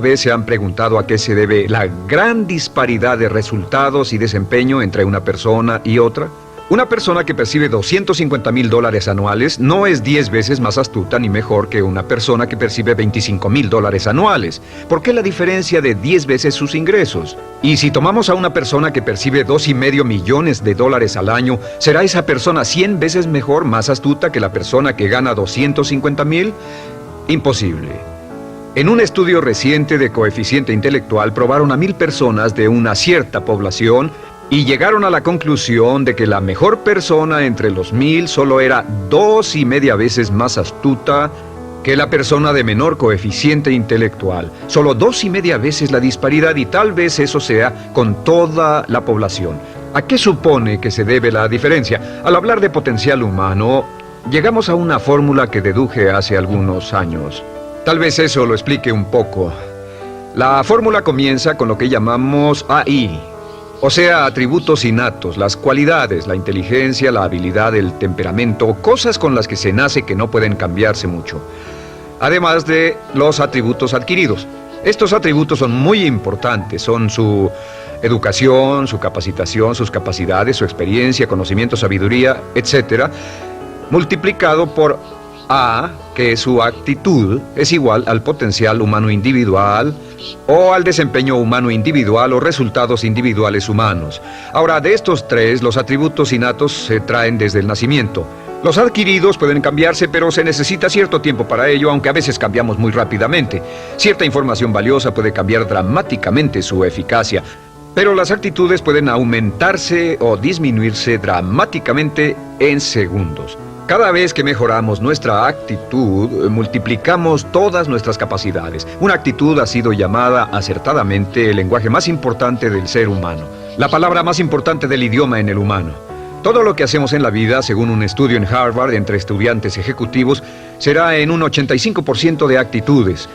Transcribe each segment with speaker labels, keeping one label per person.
Speaker 1: vez se han preguntado a qué se debe la gran disparidad de resultados y desempeño entre una persona y otra? Una persona que percibe $250,000 anuales no es 10 veces más astuta ni mejor que una persona que percibe $25,000 anuales. ¿Por qué la diferencia de 10 veces sus ingresos? Y si tomamos a una persona que percibe $2,5 millones al año, ¿será esa persona 100 veces mejor, más astuta que la persona que gana $250,000? Imposible. En un estudio reciente de coeficiente intelectual probaron a 1,000 personas de una cierta población y llegaron a la conclusión de que la mejor persona entre los 1,000 solo era 2,5 veces más astuta que la persona de menor coeficiente intelectual. Solo 2,5 veces la disparidad, y tal vez eso sea con toda la población. ¿A qué supone que se debe la diferencia? Al hablar de potencial humano, llegamos a una fórmula que deduje hace algunos años. Tal vez eso lo explique un poco. La fórmula comienza con lo que llamamos AI, o sea, atributos innatos, las cualidades, la inteligencia, la habilidad, el temperamento, cosas con las que se nace que no pueden cambiarse mucho. Además de los atributos adquiridos. Estos atributos son muy importantes, son su educación, su capacitación, sus capacidades, su experiencia, conocimiento, sabiduría, etc., multiplicado por A, que su actitud es igual al potencial humano individual o al desempeño humano individual o resultados individuales humanos. Ahora, de estos tres, los atributos innatos se traen desde el nacimiento. Los adquiridos pueden cambiarse, pero se necesita cierto tiempo para ello, aunque a veces cambiamos muy rápidamente. Cierta información valiosa puede cambiar dramáticamente su eficacia, pero las actitudes pueden aumentarse o disminuirse dramáticamente en segundos. Cada vez que mejoramos nuestra actitud, multiplicamos todas nuestras capacidades. Una actitud ha sido llamada acertadamente el lenguaje más importante del ser humano, la palabra más importante del idioma en el humano. Todo lo que hacemos en la vida, según un estudio en Harvard entre estudiantes ejecutivos, será en un 85% de actitudes.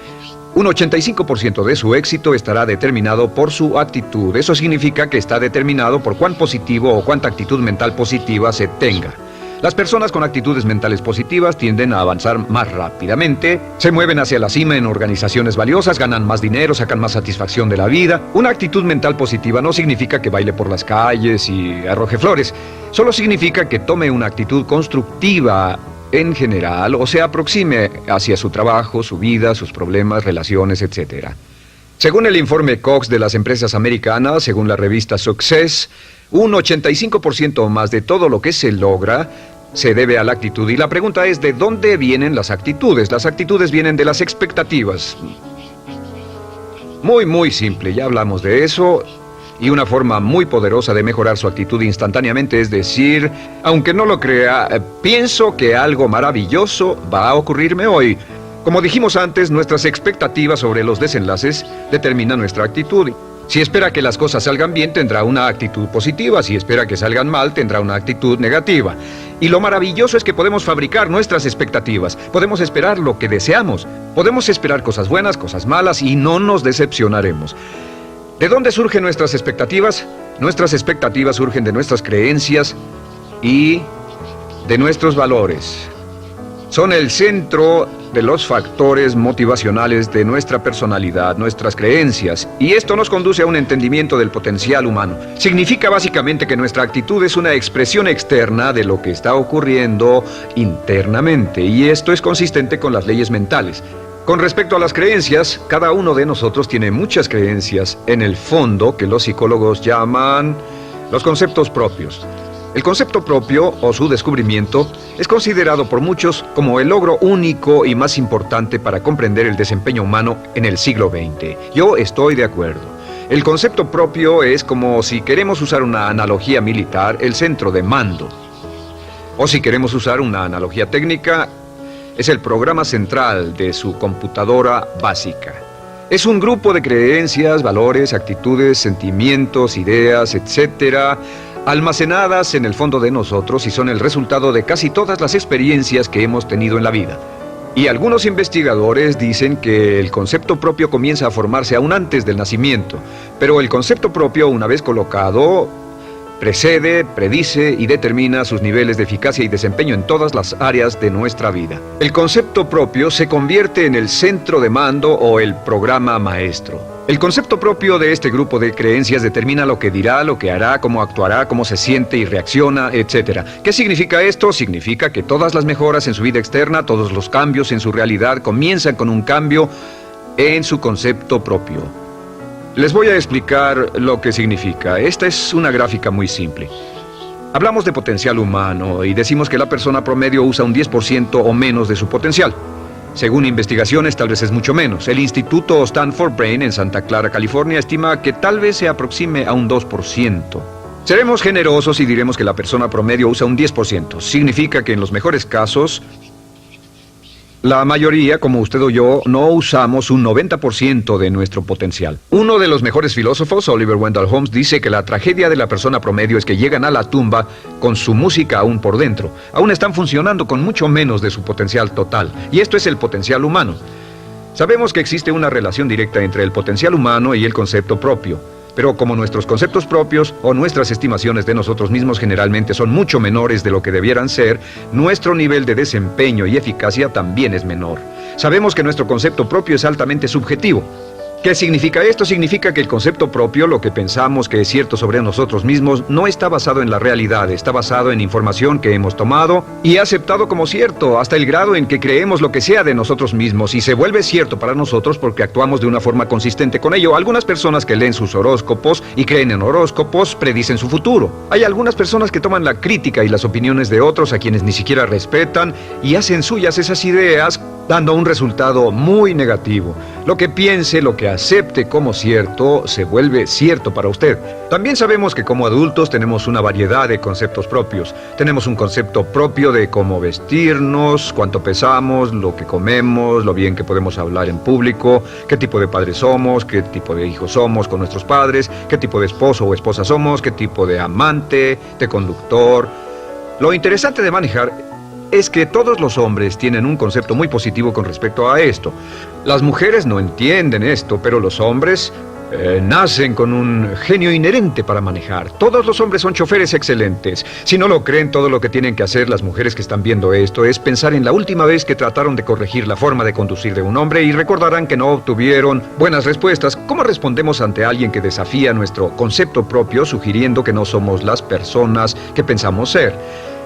Speaker 1: Un 85% de su éxito estará determinado por su actitud. Eso significa que está determinado por cuán positivo o cuánta actitud mental positiva se tenga. Las personas con actitudes mentales positivas tienden a avanzar más rápidamente, se mueven hacia la cima en organizaciones valiosas, ganan más dinero, sacan más satisfacción de la vida. Una actitud mental positiva no significa que baile por las calles y arroje flores. Solo significa que tome una actitud constructiva en general o se aproxime hacia su trabajo, su vida, sus problemas, relaciones, etc. Según el informe Cox de las empresas americanas, según la revista Success, un 85% o más de todo lo que se logra se debe a la actitud. Y la pregunta es, ¿de dónde vienen las actitudes? Las actitudes vienen de las expectativas. Muy simple, ya hablamos de eso. Y una forma muy poderosa de mejorar su actitud instantáneamente es decir, aunque no lo crea, pienso que algo maravilloso va a ocurrirme hoy. Como dijimos antes, nuestras expectativas sobre los desenlaces determinan nuestra actitud. Si espera que las cosas salgan bien, tendrá una actitud positiva. Si espera que salgan mal, tendrá una actitud negativa. Y lo maravilloso es que podemos fabricar nuestras expectativas. Podemos esperar lo que deseamos. Podemos esperar cosas buenas, cosas malas, y no nos decepcionaremos. ¿De dónde surgen nuestras expectativas? Nuestras expectativas surgen de nuestras creencias y de nuestros valores. Son el centro de los factores motivacionales de nuestra personalidad, nuestras creencias, y esto nos conduce a un entendimiento del potencial humano. Significa básicamente que nuestra actitud es una expresión externa de lo que está ocurriendo internamente, y esto es consistente con las leyes mentales. Con respecto a las creencias, cada uno de nosotros tiene muchas creencias en el fondo que los psicólogos llaman los conceptos propios. El concepto propio, o su descubrimiento, es considerado por muchos como el logro único y más importante para comprender el desempeño humano en el siglo XX. Yo estoy de acuerdo. El concepto propio es como, si queremos usar una analogía militar, el centro de mando. O si queremos usar una analogía técnica, es el programa central de su computadora básica. Es un grupo de creencias, valores, actitudes, sentimientos, ideas, etcétera, almacenadas en el fondo de nosotros y son el resultado de casi todas las experiencias que hemos tenido en la vida. Y algunos investigadores dicen que el concepto propio comienza a formarse aún antes del nacimiento, pero el concepto propio, una vez colocado, Precede, predice y determina sus niveles de eficacia y desempeño en todas las áreas de nuestra vida. El concepto propio se convierte en el centro de mando o el programa maestro. El concepto propio de este grupo de creencias determina lo que dirá, lo que hará, cómo actuará, cómo se siente y reacciona, etc. ¿Qué significa esto? Significa que todas las mejoras en su vida externa, todos los cambios en su realidad comienzan con un cambio en su concepto propio. Les voy a explicar lo que significa. Esta es una gráfica muy simple. Hablamos de potencial humano y decimos que la persona promedio usa un 10% o menos de su potencial. Según investigaciones, tal vez es mucho menos. El Instituto Stanford Brain en Santa Clara, California, estima que tal vez se aproxime a un 2%. Seremos generosos y diremos que la persona promedio usa un 10%. Significa que en los mejores casos, la mayoría, como usted o yo, no usamos un 90% de nuestro potencial. Uno de los mejores filósofos, Oliver Wendell Holmes, dice que la tragedia de la persona promedio es que llegan a la tumba con su música aún por dentro. Aún están funcionando con mucho menos de su potencial total. Y esto es el potencial humano. Sabemos que existe una relación directa entre el potencial humano y el concepto propio. Pero como nuestros conceptos propios o nuestras estimaciones de nosotros mismos generalmente son mucho menores de lo que debieran ser, nuestro nivel de desempeño y eficacia también es menor. Sabemos que nuestro concepto propio es altamente subjetivo. ¿Qué significa esto? Significa que el concepto propio, lo que pensamos que es cierto sobre nosotros mismos, no está basado en la realidad, está basado en información que hemos tomado y aceptado como cierto, hasta el grado en que creemos lo que sea de nosotros mismos y se vuelve cierto para nosotros porque actuamos de una forma consistente con ello. Algunas personas que leen sus horóscopos y creen en horóscopos predicen su futuro. Hay algunas personas que toman la crítica y las opiniones de otros a quienes ni siquiera respetan y hacen suyas esas ideas, dando un resultado muy negativo. Lo que piense, lo que acepte como cierto, se vuelve cierto para usted. También sabemos que como adultos tenemos una variedad de conceptos propios. Tenemos un concepto propio de cómo vestirnos, cuánto pesamos, lo que comemos, lo bien que podemos hablar en público, qué tipo de padres somos, qué tipo de hijos somos con nuestros padres, qué tipo de esposo o esposa somos, qué tipo de amante, de conductor. Lo interesante de manejar es que todos los hombres tienen un concepto muy positivo con respecto a esto. Las mujeres no entienden esto, pero los hombres nacen con un genio inherente para manejar. Todos los hombres son choferes excelentes. Si no lo creen, todo lo que tienen que hacer las mujeres que están viendo esto es pensar en la última vez que trataron de corregir la forma de conducir de un hombre y recordarán que no obtuvieron buenas respuestas. ¿Cómo respondemos ante alguien que desafía nuestro concepto propio, sugiriendo que no somos las personas que pensamos ser?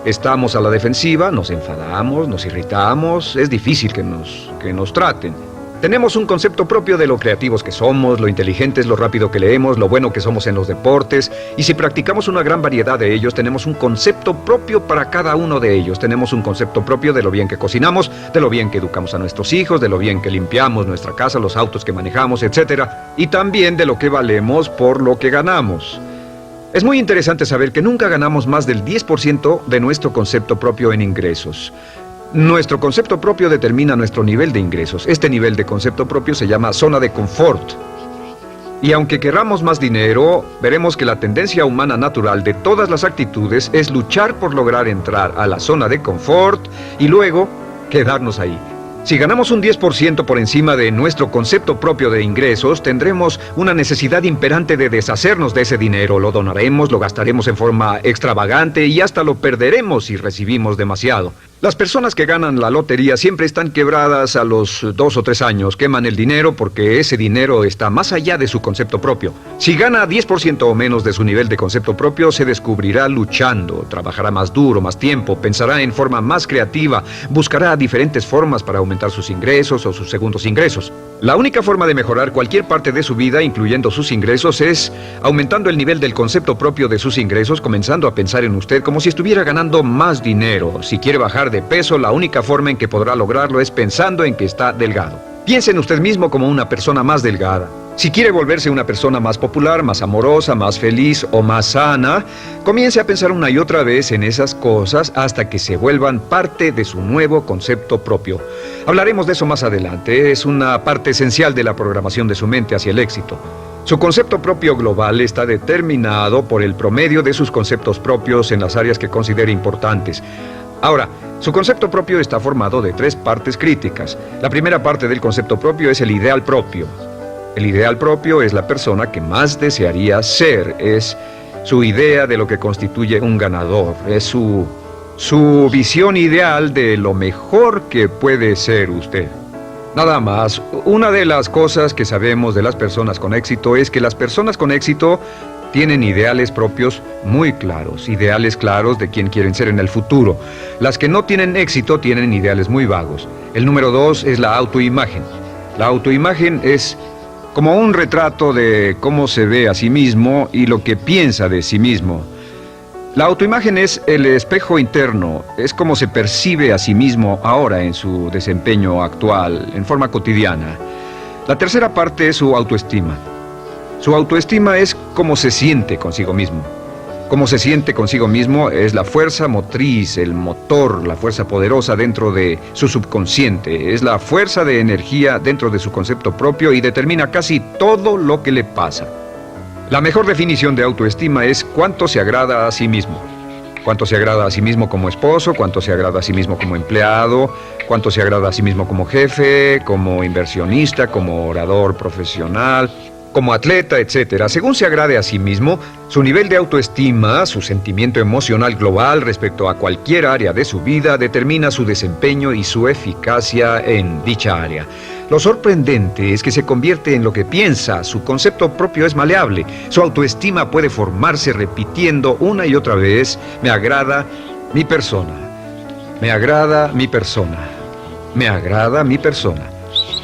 Speaker 1: Estamos a la defensiva, nos enfadamos, nos irritamos, es difícil que nos traten. Tenemos un concepto propio de lo creativos que somos, lo inteligentes, lo rápido que leemos, lo bueno que somos en los deportes, y si practicamos una gran variedad de ellos, tenemos un concepto propio para cada uno de ellos. Tenemos un concepto propio de lo bien que cocinamos, de lo bien que educamos a nuestros hijos, de lo bien que limpiamos nuestra casa, los autos que manejamos, etc. Y también de lo que valemos por lo que ganamos. Es muy interesante saber que nunca ganamos más del 10% de nuestro concepto propio en ingresos. Nuestro concepto propio determina nuestro nivel de ingresos. Este nivel de concepto propio se llama zona de confort. Y aunque querramos más dinero, veremos que la tendencia humana natural de todas las actitudes es luchar por lograr entrar a la zona de confort y luego quedarnos ahí. Si ganamos un 10% por encima de nuestro concepto propio de ingresos, tendremos una necesidad imperante de deshacernos de ese dinero. Lo donaremos, lo gastaremos en forma extravagante y hasta lo perderemos si recibimos demasiado. Las personas que ganan la lotería siempre están quebradas a los 2 o 3 años. Queman el dinero porque ese dinero está más allá de su concepto propio. Si gana 10% o menos de su nivel de concepto propio, se descubrirá luchando, trabajará más duro, más tiempo, pensará en forma más creativa, buscará diferentes formas para aumentar sus ingresos o sus segundos ingresos. La única forma de mejorar cualquier parte de su vida, incluyendo sus ingresos, es aumentando el nivel del concepto propio de sus ingresos, comenzando a pensar en usted como si estuviera ganando más dinero. Si quiere bajar de peso, la única forma en que podrá lograrlo es pensando en que está delgado. Piense en usted mismo como una persona más delgada. Si quiere volverse una persona más popular, más amorosa, más feliz o más sana, comience a pensar una y otra vez en esas cosas hasta que se vuelvan parte de su nuevo concepto propio. Hablaremos de eso más adelante. Es una parte esencial de la programación de su mente hacia el éxito. Su concepto propio global está determinado por el promedio de sus conceptos propios en las áreas que considere importantes. Ahora, su concepto propio está formado de 3 partes críticas. La primera parte del concepto propio es el ideal propio. El ideal propio es la persona que más desearía ser, es su idea de lo que constituye un ganador, es su visión ideal de lo mejor que puede ser usted. Nada más, una de las cosas que sabemos de las personas con éxito es que las personas con éxito tienen ideales propios muy claros, ideales claros de quién quieren ser en el futuro. Las que no tienen éxito tienen ideales muy vagos. El número 2 es la autoimagen. La autoimagen es como un retrato de cómo se ve a sí mismo y lo que piensa de sí mismo. La autoimagen es el espejo interno, es como se percibe a sí mismo ahora en su desempeño actual, en forma cotidiana. La tercera parte es su autoestima. Su autoestima es cómo se siente consigo mismo. Cómo se siente consigo mismo es la fuerza motriz, el motor, la fuerza poderosa dentro de su subconsciente. Es la fuerza de energía dentro de su concepto propio y determina casi todo lo que le pasa. La mejor definición de autoestima es cuánto se agrada a sí mismo. Cuánto se agrada a sí mismo como esposo, cuánto se agrada a sí mismo como empleado, cuánto se agrada a sí mismo como jefe, como inversionista, como orador profesional, como atleta, etc. Según se agrade a sí mismo, su nivel de autoestima, su sentimiento emocional global respecto a cualquier área de su vida determina su desempeño y su eficacia en dicha área. Lo sorprendente es que se convierte en lo que piensa, su concepto propio es maleable, su autoestima puede formarse repitiendo una y otra vez, me agrada mi persona, me agrada mi persona, me agrada mi persona.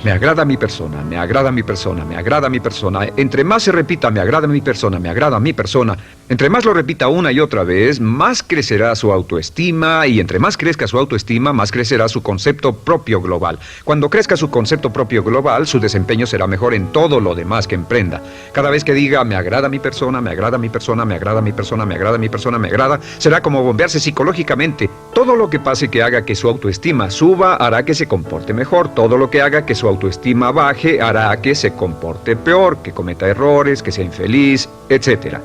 Speaker 1: Me agrada mi persona, me agrada mi persona, me agrada mi persona. Entre más se repita, me agrada mi persona, me agrada mi persona, entre más lo repita una y otra vez, más crecerá su autoestima y entre más crezca su autoestima, más crecerá su concepto propio global. Cuando crezca su concepto propio global, su desempeño será mejor en todo lo demás que emprenda. Cada vez que diga, me agrada mi persona, me agrada mi persona, me agrada mi persona, me agrada mi persona, me agrada, será como bombearse psicológicamente. Todo lo que pase que haga que su autoestima suba, hará que se comporte mejor. Todo lo que haga que su autoestima baje, hará que se comporte peor, que cometa errores, que sea infeliz, etc.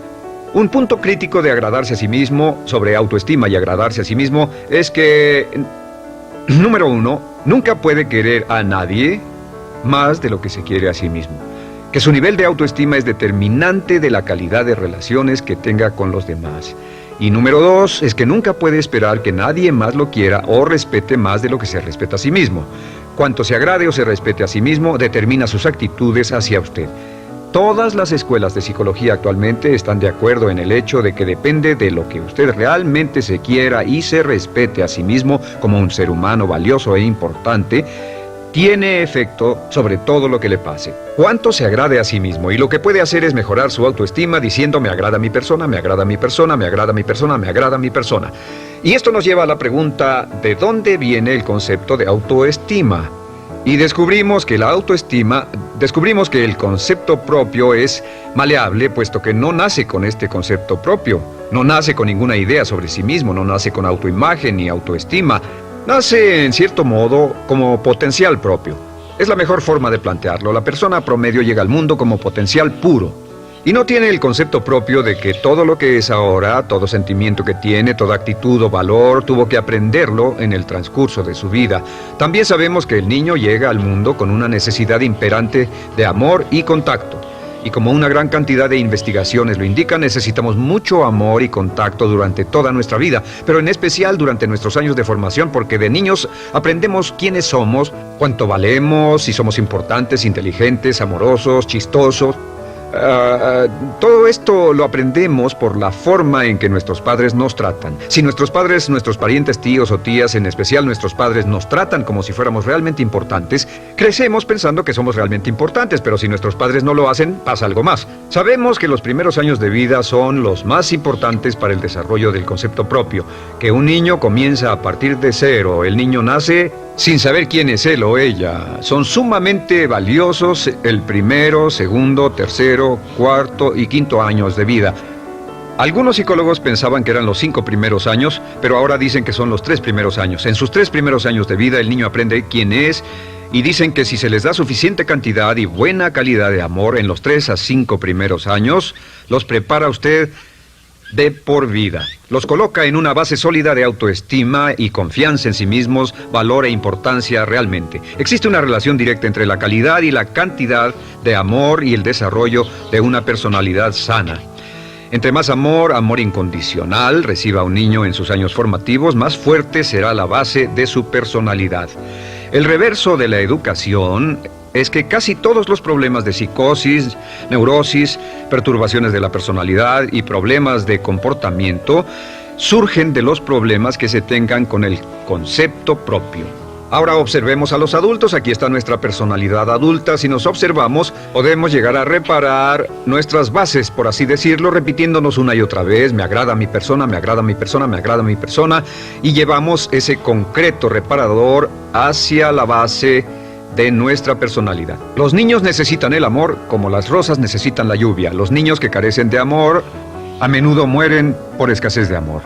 Speaker 1: Un punto crítico de agradarse a sí mismo, sobre autoestima y agradarse a sí mismo, es que, número 1, nunca puede querer a nadie más de lo que se quiere a sí mismo. Que su nivel de autoestima es determinante de la calidad de relaciones que tenga con los demás. Y número 2, es que nunca puede esperar que nadie más lo quiera o respete más de lo que se respeta a sí mismo. Cuanto se agrade o se respete a sí mismo, determina sus actitudes hacia usted. Todas las escuelas de psicología actualmente están de acuerdo en el hecho de que depende de lo que usted realmente se quiera y se respete a sí mismo como un ser humano valioso e importante, tiene efecto sobre todo lo que le pase. Cuánto se agrade a sí mismo y lo que puede hacer es mejorar su autoestima diciendo me agrada mi persona, me agrada mi persona, me agrada mi persona, me agrada mi persona. Y esto nos lleva a la pregunta, ¿de dónde viene el concepto de autoestima? Y descubrimos que el concepto propio es maleable, puesto que no nace con este concepto propio, no nace con ninguna idea sobre sí mismo, no nace con autoimagen ni autoestima, nace en cierto modo como potencial propio. Es la mejor forma de plantearlo. La persona promedio llega al mundo como potencial puro. Y no tiene el concepto propio de que todo lo que es ahora, todo sentimiento que tiene, toda actitud o valor, tuvo que aprenderlo en el transcurso de su vida. También sabemos que el niño llega al mundo con una necesidad imperante de amor y contacto. Y como una gran cantidad de investigaciones lo indican, necesitamos mucho amor y contacto durante toda nuestra vida, pero en especial durante nuestros años de formación, porque de niños aprendemos quiénes somos, cuánto valemos, si somos importantes, inteligentes, amorosos, chistosos. Todo esto lo aprendemos por la forma en que nuestros padres nos tratan. Si nuestros padres, nuestros parientes, tíos o tías, en especial nuestros padres, nos tratan como si fuéramos realmente importantes, crecemos pensando que somos realmente importantes, pero si nuestros padres no lo hacen, pasa algo más. Sabemos que los primeros años de vida son los más importantes para el desarrollo del concepto propio, que un niño comienza a partir de cero. El niño nace sin saber quién es él o ella. Son sumamente valiosos el primero, segundo, tercero, cuarto y quinto años de vida. Algunos psicólogos pensaban que eran los 5 primeros años, pero ahora dicen que son los 3 primeros años. En sus 3 primeros años de vida el niño aprende quién es y dicen que si se les da suficiente cantidad y buena calidad de amor en los 3 a 5 primeros años, los prepara usted de por vida. Los coloca en una base sólida de autoestima y confianza en sí mismos, valor e importancia realmente. Existe una relación directa entre la calidad y la cantidad de amor y el desarrollo de una personalidad sana. Entre más amor, amor incondicional, reciba un niño en sus años formativos, más fuerte será la base de su personalidad. El reverso de la educación es que casi todos los problemas de psicosis, neurosis, perturbaciones de la personalidad y problemas de comportamiento surgen de los problemas que se tengan con el concepto propio. Ahora observemos a los adultos. Aquí está nuestra personalidad adulta. Si nos observamos, podemos llegar a reparar nuestras bases, por así decirlo, repitiéndonos una y otra vez: me agrada mi persona, me agrada mi persona, me agrada mi persona, y llevamos ese concreto reparador hacia la base de nuestra personalidad. Los niños necesitan el amor como las rosas necesitan la lluvia. Los niños que carecen de amor a menudo mueren por escasez de amor.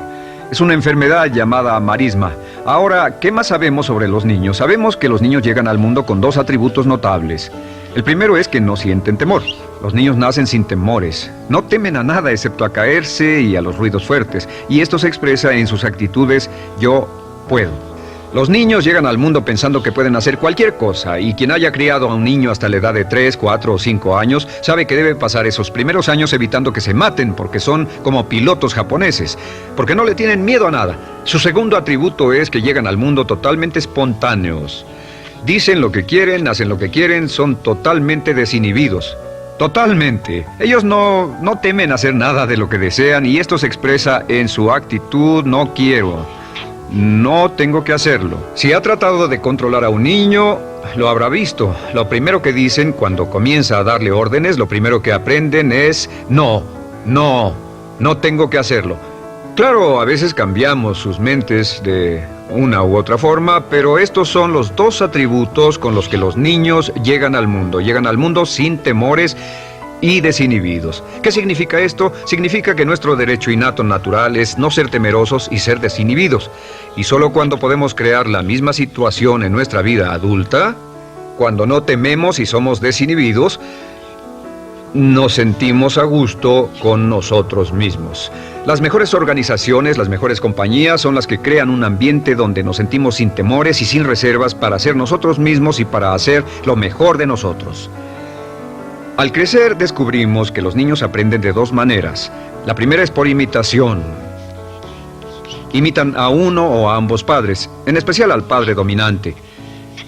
Speaker 1: Es una enfermedad llamada marisma. Ahora, ¿qué más sabemos sobre los niños? Sabemos que los niños llegan al mundo con dos atributos notables. El primero es que no sienten temor. Los niños nacen sin temores. No temen a nada excepto a caerse y a los ruidos fuertes. Y esto se expresa en sus actitudes: yo puedo. Los niños llegan al mundo pensando que pueden hacer cualquier cosa, y quien haya criado a un niño hasta la edad de 3, 4 o 5 años sabe que debe pasar esos primeros años evitando que se maten, porque son como pilotos japoneses, porque no le tienen miedo a nada. Su segundo atributo es que llegan al mundo totalmente espontáneos. Dicen lo que quieren, hacen lo que quieren, son totalmente desinhibidos. Totalmente. Ellos no temen hacer nada de lo que desean, y esto se expresa en su actitud: no quiero. No tengo que hacerlo. Si ha tratado de controlar a un niño, lo habrá visto. Lo primero que dicen cuando comienza a darle órdenes, lo primero que aprenden es: no tengo que hacerlo. Claro, a veces cambiamos sus mentes de una u otra forma, pero estos son los dos atributos con los que los niños llegan al mundo. Llegan al mundo sin temores y desinhibidos. ¿Qué significa esto? Significa que nuestro derecho innato natural es no ser temerosos y ser desinhibidos. Y solo cuando podemos crear la misma situación en nuestra vida adulta, cuando no tememos y somos desinhibidos, nos sentimos a gusto con nosotros mismos. Las mejores organizaciones, las mejores compañías son las que crean un ambiente donde nos sentimos sin temores y sin reservas para ser nosotros mismos y para hacer lo mejor de nosotros. Al crecer descubrimos que los niños aprenden de dos maneras. La primera es por imitación. Imitan a uno o a ambos padres, en especial al padre dominante.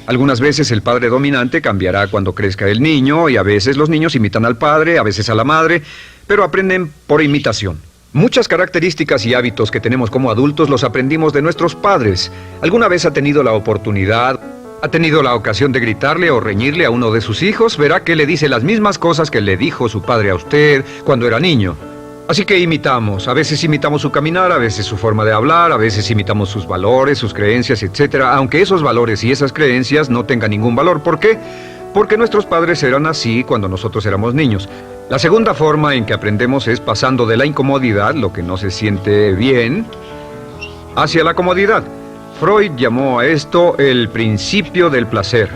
Speaker 1: Algunas veces el padre dominante cambiará cuando crezca el niño, y a veces los niños imitan al padre, a veces a la madre, pero aprenden por imitación. Muchas características y hábitos que tenemos como adultos los aprendimos de nuestros padres. ¿Alguna vez ha tenido la oportunidad, ha tenido la ocasión de gritarle o reñirle a uno de sus hijos? Verá que le dice las mismas cosas que le dijo su padre a usted cuando era niño. Así que imitamos. A veces imitamos su caminar, a veces su forma de hablar, a veces imitamos sus valores, sus creencias, etc. Aunque esos valores y esas creencias no tengan ningún valor. ¿Por qué? Porque nuestros padres eran así cuando nosotros éramos niños. La segunda forma en que aprendemos es pasando de la incomodidad, lo que no se siente bien, hacia la comodidad. Freud llamó a esto el principio del placer.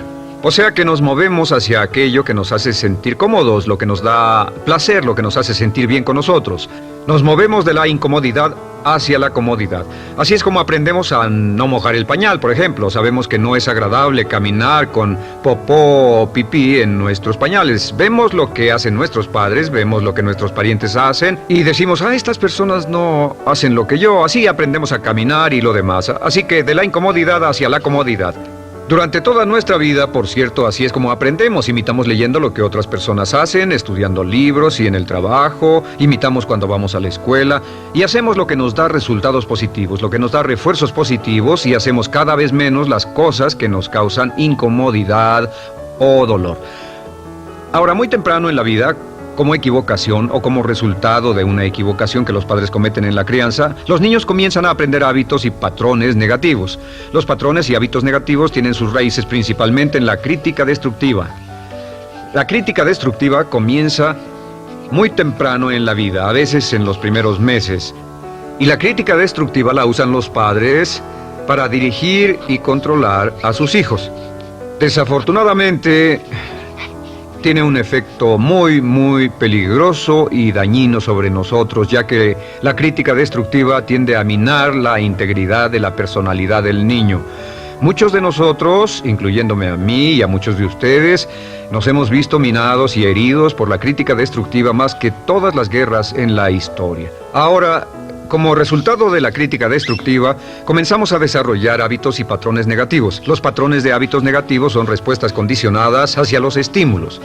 Speaker 1: O sea que nos movemos hacia aquello que nos hace sentir cómodos, lo que nos da placer, lo que nos hace sentir bien con nosotros. Nos movemos de la incomodidad hacia la comodidad. Así es como aprendemos a no mojar el pañal, por ejemplo. Sabemos que no es agradable caminar con popó o pipí en nuestros pañales. Vemos lo que hacen nuestros padres, vemos lo que nuestros parientes hacen y decimos: estas personas no hacen lo que yo. Así aprendemos a caminar y lo demás. Así que de la incomodidad hacia la comodidad. Durante toda nuestra vida, por cierto, así es como aprendemos. Imitamos leyendo lo que otras personas hacen, estudiando libros y en el trabajo, imitamos cuando vamos a la escuela, y hacemos lo que nos da resultados positivos, lo que nos da refuerzos positivos, y hacemos cada vez menos las cosas que nos causan incomodidad o dolor. Ahora, muy temprano en la vida, como equivocación o como resultado de una equivocación que los padres cometen en la crianza, los niños comienzan a aprender hábitos y patrones negativos. Los patrones y hábitos negativos tienen sus raíces principalmente en la crítica destructiva. La crítica destructiva comienza muy temprano en la vida, a veces en los primeros meses. Y la crítica destructiva la usan los padres para dirigir y controlar a sus hijos. Desafortunadamente, tiene un efecto muy peligroso y dañino sobre nosotros, ya que la crítica destructiva tiende a minar la integridad de la personalidad del niño. Muchos de nosotros, incluyéndome a mí y a muchos de ustedes, nos hemos visto minados y heridos por la crítica destructiva más que todas las guerras en la historia. Ahora, como resultado de la crítica destructiva, comenzamos a desarrollar hábitos y patrones negativos. Los patrones de hábitos negativos son respuestas condicionadas hacia los estímulos.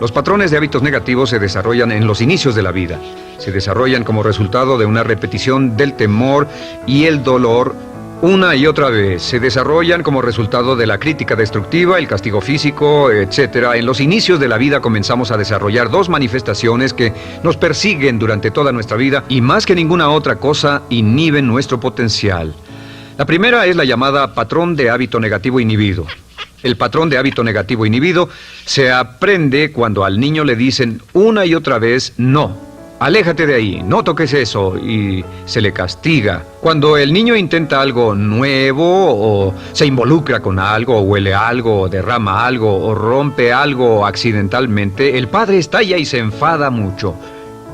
Speaker 1: Los patrones de hábitos negativos se desarrollan en los inicios de la vida. Se desarrollan como resultado de una repetición del temor y el dolor una y otra vez. Se desarrollan como resultado de la crítica destructiva, el castigo físico, etc. En los inicios de la vida comenzamos a desarrollar dos manifestaciones que nos persiguen durante toda nuestra vida y más que ninguna otra cosa inhiben nuestro potencial. La primera es la llamada patrón de hábito negativo inhibido. El patrón de hábito negativo inhibido se aprende cuando al niño le dicen una y otra vez no. Aléjate de ahí, no toques eso, y se le castiga. Cuando el niño intenta algo nuevo, o se involucra con algo, o huele algo, o derrama algo, o rompe algo accidentalmente, el padre estalla y se enfada mucho.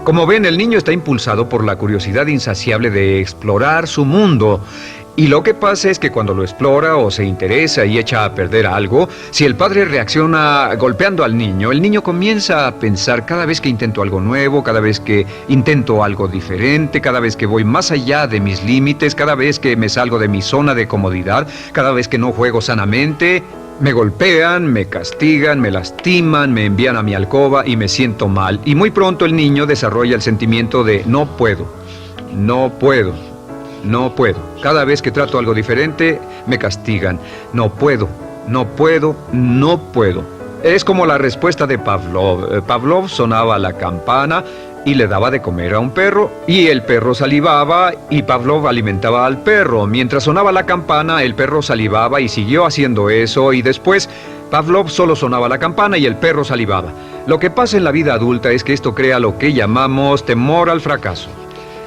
Speaker 1: Como ven, el niño está impulsado por la curiosidad insaciable de explorar su mundo. Y lo que pasa es que cuando lo explora o se interesa y echa a perder algo, si el padre reacciona golpeando al niño, el niño comienza a pensar cada vez que intento algo nuevo, cada vez que intento algo diferente, cada vez que voy más allá de mis límites, cada vez que me salgo de mi zona de comodidad, cada vez que no juego sanamente, me golpean, me castigan, me lastiman, me envían a mi alcoba y me siento mal. Y muy pronto el niño desarrolla el sentimiento de no puedo, no puedo. No puedo. Cada vez que trato algo diferente, me castigan. No puedo, no puedo, no puedo. Es como la respuesta de Pavlov. Pavlov sonaba la campana y le daba de comer a un perro, y el perro salivaba y Pavlov alimentaba al perro. Mientras sonaba la campana, el perro salivaba y siguió haciendo eso, y después Pavlov solo sonaba la campana y el perro salivaba. Lo que pasa en la vida adulta es que esto crea lo que llamamos temor al fracaso.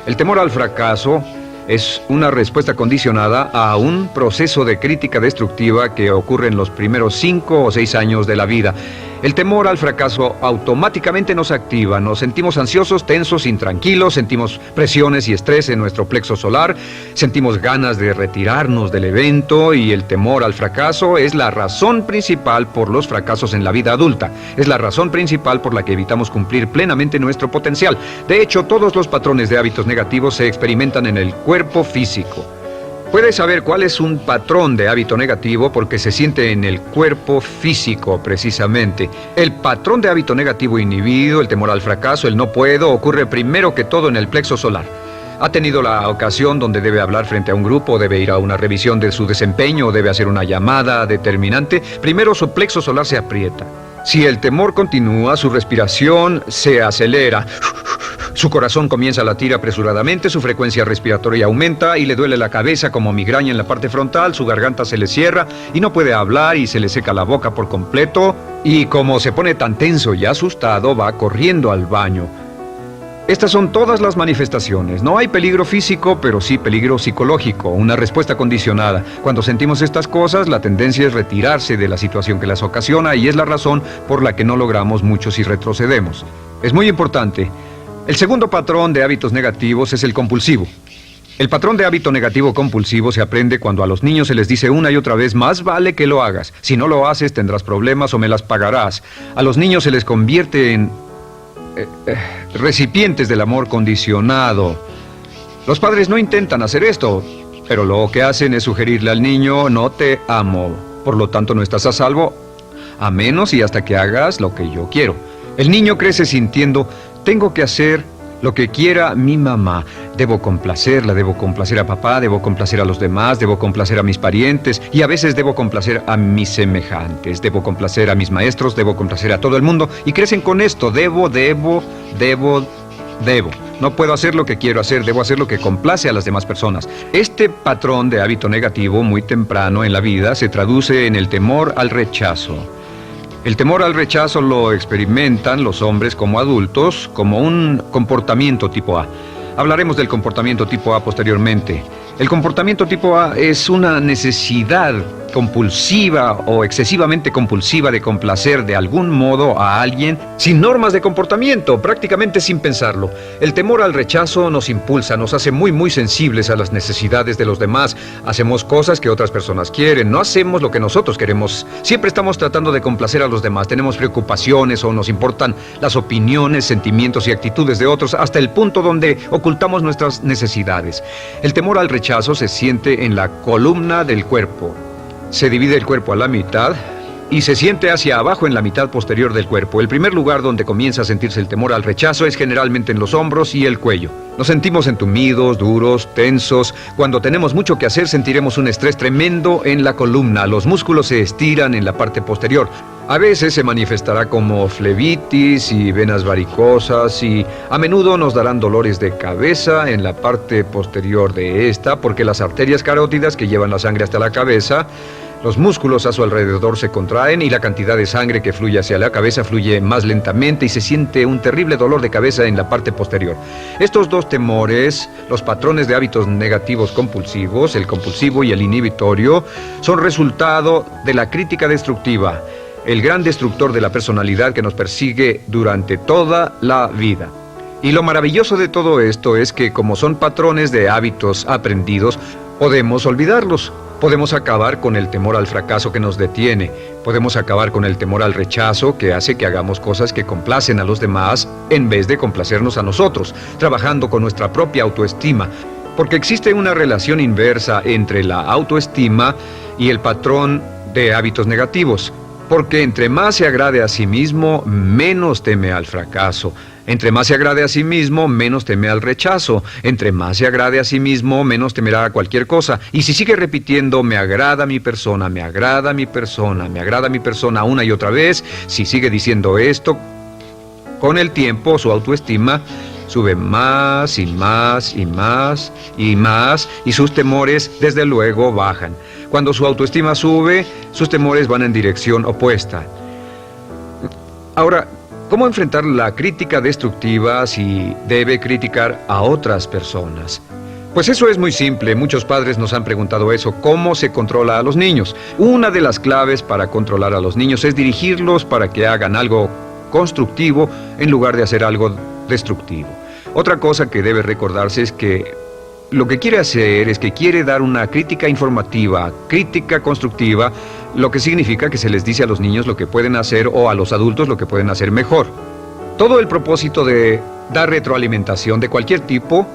Speaker 1: El temor al fracaso es una respuesta condicionada a un proceso de crítica destructiva que ocurre en los primeros 5 o 6 años de la vida. El temor al fracaso automáticamente nos activa, nos sentimos ansiosos, tensos, intranquilos, sentimos presiones y estrés en nuestro plexo solar, sentimos ganas de retirarnos del evento, y el temor al fracaso es la razón principal por los fracasos en la vida adulta. Es la razón principal por la que evitamos cumplir plenamente nuestro potencial. De hecho, todos los patrones de hábitos negativos se experimentan en el cuerpo físico. Puedes saber cuál es un patrón de hábito negativo porque se siente en el cuerpo físico, precisamente. El patrón de hábito negativo inhibido, el temor al fracaso, el no puedo, ocurre primero que todo en el plexo solar. ¿Ha tenido la ocasión donde debe hablar frente a un grupo, debe ir a una revisión de su desempeño o debe hacer una llamada determinante? Primero su plexo solar se aprieta. Si el temor continúa, su respiración se acelera. Su corazón comienza a latir apresuradamente, su frecuencia respiratoria aumenta y le duele la cabeza como migraña en la parte frontal, su garganta se le cierra y no puede hablar y se le seca la boca por completo, y como se pone tan tenso y asustado, va corriendo al baño. Estas son todas las manifestaciones. No hay peligro físico, pero sí peligro psicológico, una respuesta condicionada. Cuando sentimos estas cosas, la tendencia es retirarse de la situación que las ocasiona, y es la razón por la que no logramos mucho si retrocedemos. Es muy importante. El segundo patrón de hábitos negativos es el compulsivo. El patrón de hábito negativo compulsivo se aprende cuando a los niños se les dice una y otra vez: más vale que lo hagas. Si no lo haces, tendrás problemas o me las pagarás. A los niños se les convierte en recipientes del amor condicionado. Los padres no intentan hacer esto, pero lo que hacen es sugerirle al niño: no te amo, por lo tanto no estás a salvo, a menos y hasta que hagas lo que yo quiero. El niño crece sintiendo: tengo que hacer lo que quiera mi mamá. Debo complacerla, debo complacer a papá, debo complacer a los demás, debo complacer a mis parientes, y a veces debo complacer a mis semejantes, debo complacer a mis maestros, debo complacer a todo el mundo, y crecen con esto: debo. No puedo hacer lo que quiero hacer, debo hacer lo que complace a las demás personas. Este patrón de hábito negativo muy temprano en la vida se traduce en el temor al rechazo. El temor al rechazo lo experimentan los hombres como adultos como un comportamiento tipo A. Hablaremos del comportamiento tipo A posteriormente. El comportamiento tipo A es una necesidad compulsiva o excesivamente compulsiva de complacer de algún modo a alguien sin normas de comportamiento, prácticamente sin pensarlo. El temor al rechazo nos impulsa, nos hace muy sensibles a las necesidades de los demás. Hacemos cosas que otras personas quieren, no hacemos lo que nosotros queremos. Siempre estamos tratando de complacer a los demás. Tenemos preocupaciones o nos importan las opiniones, sentimientos y actitudes de otros hasta el punto donde ocultamos nuestras necesidades. El temor al rechazo se siente en la columna del cuerpo. Se divide el cuerpo a la mitad y se siente hacia abajo en la mitad posterior del cuerpo. El primer lugar donde comienza a sentirse el temor al rechazo es generalmente en los hombros y el cuello. Nos sentimos entumidos, duros, tensos. Cuando tenemos mucho que hacer sentiremos un estrés tremendo en la columna. Los músculos se estiran en la parte posterior. A veces se manifestará como flebitis y venas varicosas y a menudo nos darán dolores de cabeza en la parte posterior de esta porque las arterias carótidas que llevan la sangre hasta la cabeza, los músculos a su alrededor se contraen y la cantidad de sangre que fluye hacia la cabeza fluye más lentamente y se siente un terrible dolor de cabeza en la parte posterior. Estos dos temores, los patrones de hábitos negativos compulsivos, el compulsivo y el inhibitorio, son resultado de la crítica destructiva, el gran destructor de la personalidad que nos persigue durante toda la vida. Y lo maravilloso de todo esto es que como son patrones de hábitos aprendidos, podemos olvidarlos. Podemos acabar con el temor al fracaso que nos detiene. Podemos acabar con el temor al rechazo que hace que hagamos cosas que complacen a los demás en vez de complacernos a nosotros, trabajando con nuestra propia autoestima. Porque existe una relación inversa entre la autoestima y el patrón de hábitos negativos. Porque entre más se agrade a sí mismo, menos teme al fracaso. Entre más se agrade a sí mismo, menos teme al rechazo. Entre más se agrade a sí mismo, menos temerá a cualquier cosa. Y si sigue repitiendo, me agrada mi persona, me agrada mi persona, me agrada mi persona una y otra vez, si sigue diciendo esto, con el tiempo su autoestima sube más y más y más y más y sus temores desde luego bajan. Cuando su autoestima sube, sus temores van en dirección opuesta. Ahora, ¿cómo enfrentar la crítica destructiva si debe criticar a otras personas? Pues eso es muy simple. Muchos padres nos han preguntado eso. ¿Cómo se controla a los niños? Una de las claves para controlar a los niños es dirigirlos para que hagan algo constructivo en lugar de hacer algo destructivo. Otra cosa que debe recordarse es que lo que quiere hacer es que quiere dar una crítica informativa, crítica constructiva, lo que significa que se les dice a los niños lo que pueden hacer o a los adultos lo que pueden hacer mejor. Todo el propósito de dar retroalimentación de cualquier tipo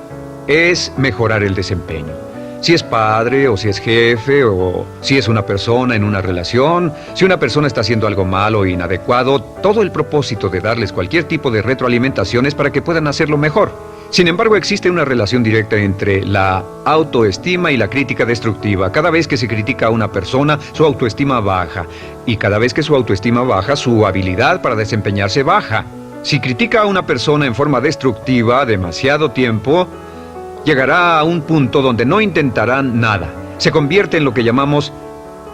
Speaker 1: es mejorar el desempeño. Si es padre o si es jefe o si es una persona en una relación, si una persona está haciendo algo malo o inadecuado, todo el propósito de darles cualquier tipo de retroalimentación es para que puedan hacerlo mejor. Sin embargo, existe una relación directa entre la autoestima y la crítica destructiva. Cada vez que se critica a una persona, su autoestima baja. Y cada vez que su autoestima baja, su habilidad para desempeñarse baja. Si critica a una persona en forma destructiva demasiado tiempo, llegará a un punto donde no intentarán nada. Se convierte en lo que llamamos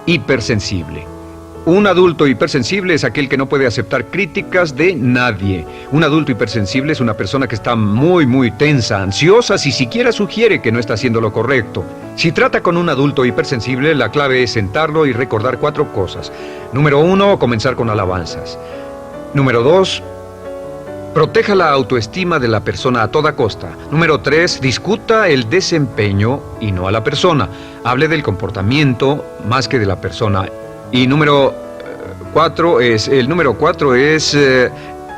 Speaker 1: hipersensible. Un adulto hipersensible es aquel que no puede aceptar críticas de nadie. Un adulto hipersensible es una persona que está muy tensa, ansiosa, si siquiera sugiere que no está haciendo lo correcto. Si trata con un adulto hipersensible, la clave es sentarlo y recordar 4 cosas. Número 1, comenzar con alabanzas. Número 2, proteja la autoestima de la persona a toda costa. Número 3, discuta el desempeño y no a la persona. Hable del comportamiento más que de la persona. Y número 4 es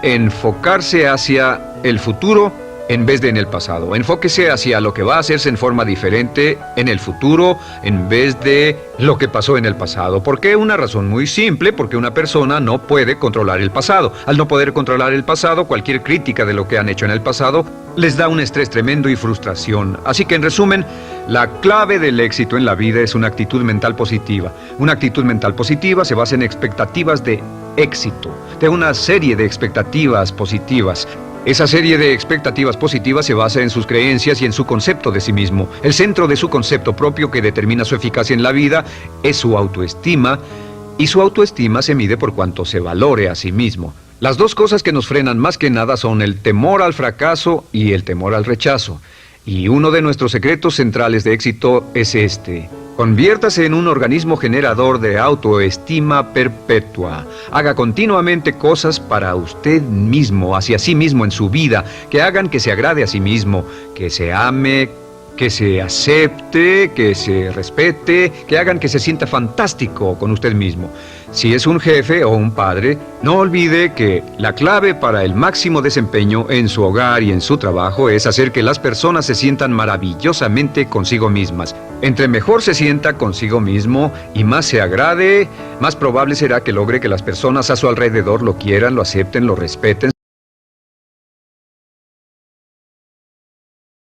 Speaker 1: enfocarse hacia el futuro en vez de en el pasado. Enfóquese hacia lo que va a hacerse en forma diferente en el futuro en vez de lo que pasó en el pasado. ¿Por qué? Una razón muy simple, porque una persona no puede controlar el pasado. Al no poder controlar el pasado, cualquier crítica de lo que han hecho en el pasado les da un estrés tremendo y frustración. Así que en resumen, la clave del éxito en la vida es una actitud mental positiva. Una actitud mental positiva se basa en expectativas de éxito, de una serie de expectativas positivas. Esa serie de expectativas positivas se basa en sus creencias y en su concepto de sí mismo. El centro de su concepto propio que determina su eficacia en la vida es su autoestima, y su autoestima se mide por cuanto se valore a sí mismo. Las dos cosas que nos frenan más que nada son el temor al fracaso y el temor al rechazo. Y uno de nuestros secretos centrales de éxito es este: Conviértase en un organismo generador de autoestima perpetua. Haga continuamente cosas para usted mismo, hacia sí mismo en su vida, que hagan que se agrade a sí mismo, que se ame, que se acepte, que se respete, que hagan que se sienta fantástico con usted mismo. Si es un jefe o un padre, no olvide que la clave para el máximo desempeño en su hogar y en su trabajo es hacer que las personas se sientan maravillosamente consigo mismas. Entre mejor se sienta consigo mismo y más se agrade, más probable será que logre que las personas a su alrededor lo quieran, lo acepten, lo respeten,